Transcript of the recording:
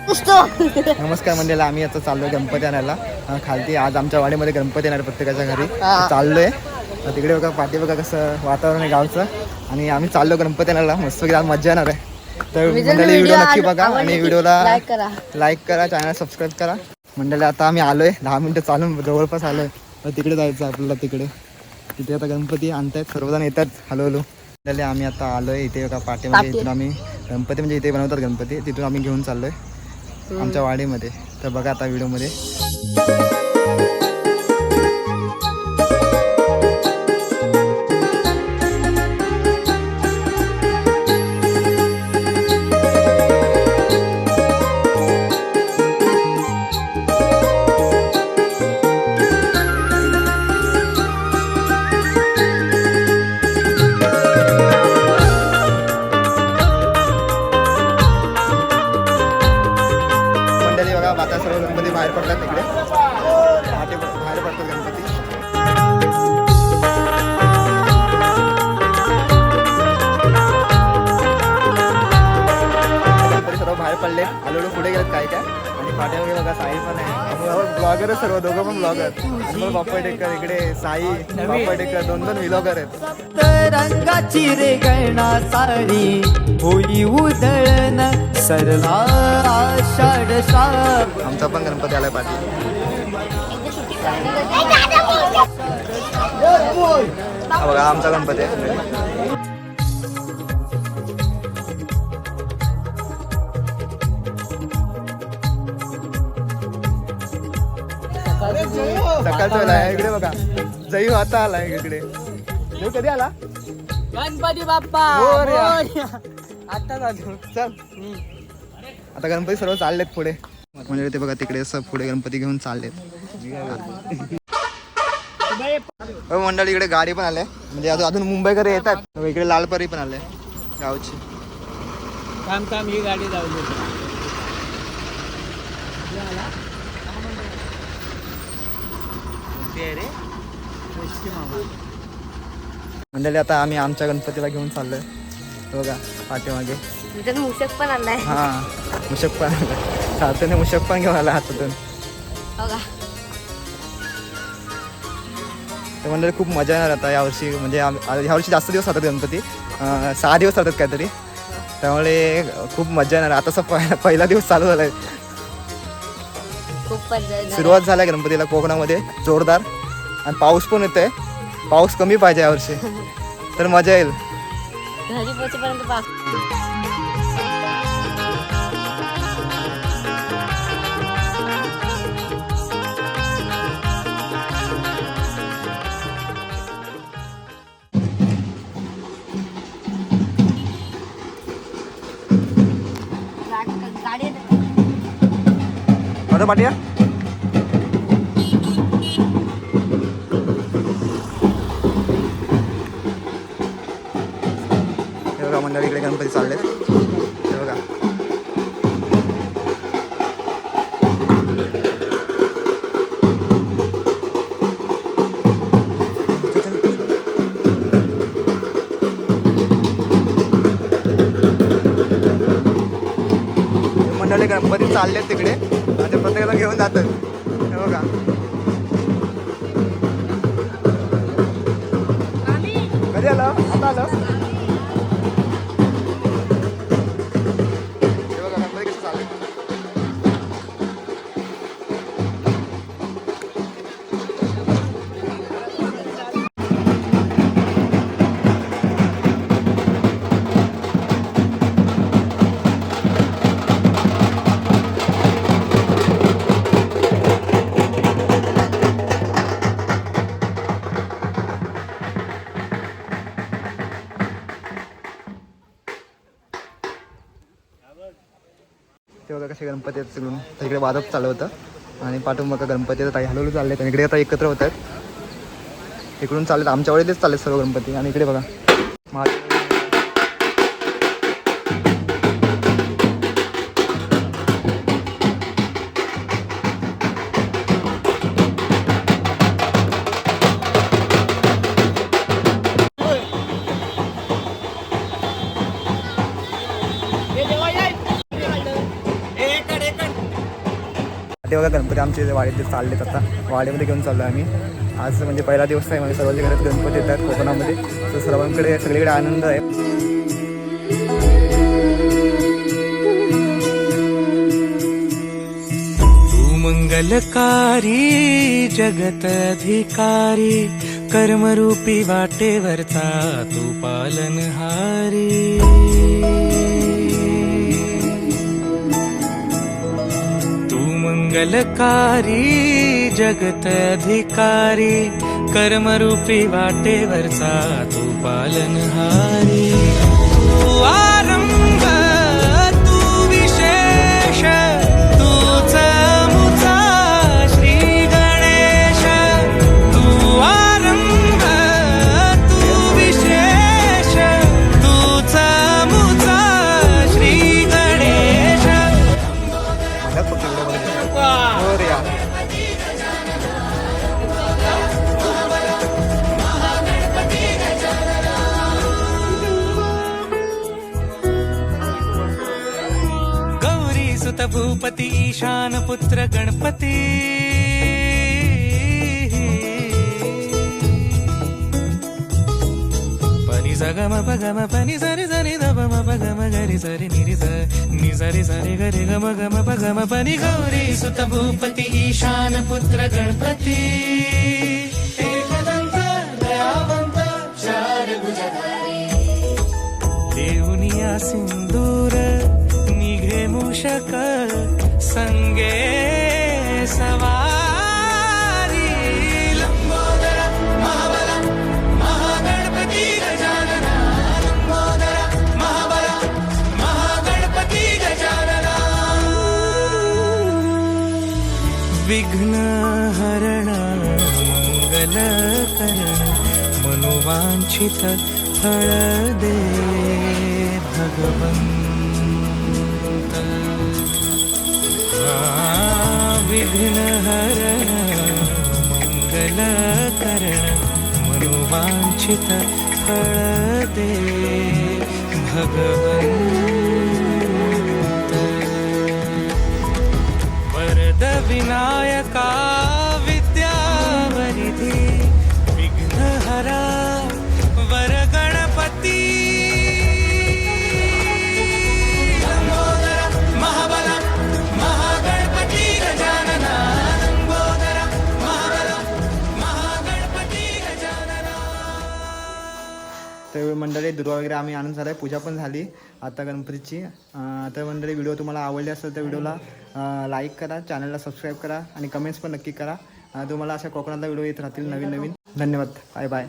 नमस्कार मंडळीला, आम्ही आता चाललोय गणपती आणायला खालती. आज आमच्या वाडीमध्ये गणपती येणार प्रत्येकाच्या घरी चाललोय. तिकडे बघा पाठी बघा कसं वातावरण आहे गावचं. आणि आम्ही चाललो गणपती आणायला. मस्त आज मजा येणार आहे. तर मंडळी व्हिडिओ नक्की बघा आणि व्हिडिओला लाईक करा, चॅनल सबस्क्राईब करा. मंडळी आता आम्ही आलोय 10 मिनिटं चालून जवळपास आलोय. तिकडे जायचं आपल्याला. तिथे आता गणपती आणतायत, सर्वजण येतात हळूहळू. मंडळी आम्ही आता आलोय इथे बघा पाठीमध्ये. इथून आम्ही गणपती म्हणजे इथे बनवतात गणपती, तिथून आम्ही घेऊन चाललोय आमच्या वाडीमध्ये. तर बघा आता व्हिडिओमध्ये. आता सर्व गणपती बाहेर पडतात तिकडे. बाहेर पडतात गणपती. गणपती सर्व बाहेर पडले, हळूहळू पुढे गेलेत काय काय. आणि पाठीमागे बघा साई पण आहे. ब्लॉगर आहे सर्व, दोघं पण ब्लॉगर. आणि बाप्पा टेकर इकडे, साई बाप्पा टेकर, दोन व्लॉगर आहेत. रंगाची रे गणा साडी होई उधळण सरला आषाढ श्रावण. आमचा पण गणपती आलाय पाठी. बघा आमचा गणपती आहे. सकाळचा वेळा आहे इकडे बघा. जयू आता आलाय इकडे. जयू कधी आला? गणपती बाप्पा आता झालो. चल आता गणपती सर्व चाललेत पुढे. म्हणजे ते बघा तिकडे असं पुढे गणपती घेऊन चाललेत. मंडळी इकडे गाडी पण आले, म्हणजे अजून मुंबईकडे येतात. इकडे लालपरी पण आले गावची. काम ही गाडी लावली. मंडळी आता आम्ही आमच्या गणपतीला घेऊन चाललोय. बघा पाठीमागे मुशक पण आणलाय. हा मुशक पण आलाय. सारथ्याने मुशक पण घेऊन आला हातातून. तर मंडळी खूप मजा येणार आता यावर्षी. म्हणजे यावर्षी जास्त दिवस राहतात गणपती, 6 दिवस राहतात काहीतरी. त्यामुळे खूप मजा येणार. आता पहिला दिवस चालू झालाय, सुरुवात झाल्या गणपतीला कोकणामध्ये जोरदार. आणि पाऊस पण येतोय. पाऊस कमी पाहिजे यावर्षी, तर मजा येईल. घरी पोहोचेपर्यंत पाऊस. पाटिया बघा मंडळी इकडे गणपती चाललेत. हे बघा मंडळी गणपती चाललेत तिकडे. आणि प्रत्येकाला घेऊन जातात. हे बघा कधी आलं? आता आलं. ते बघा कसे गणपती आहेत सगळून. इकडे वादप चालू होतं. आणि पाठवून बघा गणपती आता हळूहळू चालले आहेत. आणि इकडे आता एकत्र होत आहेत. इकडून चाललेत, आमच्या वडीलच चाललेत सर्व गणपती. आणि इकडे बघा ते बघा गणपती आमचे वाडीत चाललेत आता वाडीमध्ये घेऊन चाललो आम्ही आज म्हणजे पहिला दिवस आहे म्हणजे सर्वांच्या घरात गणपती येतात कोकणामध्ये तर सर्वांकडे सगळीकडे आनंद आहे. तू मंगलकारी जगत अधिकारी कर्मरूपी वाटेवरचा तू पालनहारी मंगलकारी जगत अधिकारी कर्मरूपी वाटेवरचा तू पालनहारी तू आरंभ तू विशेष तूच मुचा श्री गणेश तू आरंभ तू विशेष तूच मुचा श्री गणेश. गौरी सुत भूपती ईशान पुत्र गणपती पनि सगम पगम पनि सरि सरि ध म पगम गरि सरि निरि स नि सरि सरि गरि गम गम पगम पनि गौरी सुत भूपती ईशान पुत्र गणपती एकदंत दयावंत चार भुजधारी देऊनिया सिंदूर निघे मूषक संगे सवारी लंबोदर महाबल महागणपती गजानना लंबोदर महाबल महागणपती गजानना विघ्न हरण मंगल करण मनोवांछित फळ दे भगवंत. विघ्न हरण मंगल करण मनोवांछित फळ दे भगवंत. वरद विनायका विद्यावरिधी विघ्नहरा वर गणपती लंबोदर महाबल महागणपती गजानना लंबोदर महाबल महागणपती गजानना. तर मंडळी दुर्वा वगैरे आम्ही आणून झाला आहे पूजा पण झाली आता गणपतीची. तर मंडळी व्हिडिओ तुम्हाला आवडले असेल तर व्हिडिओला लाईक करा चॅनलला सबस्क्राईब करा आणि कमेंट्स पण नक्की करा. तुम्हाला अशा कोकणातला व्हिडिओ येत राहतील नवीन नवीन. धन्यवाद. Bye bye.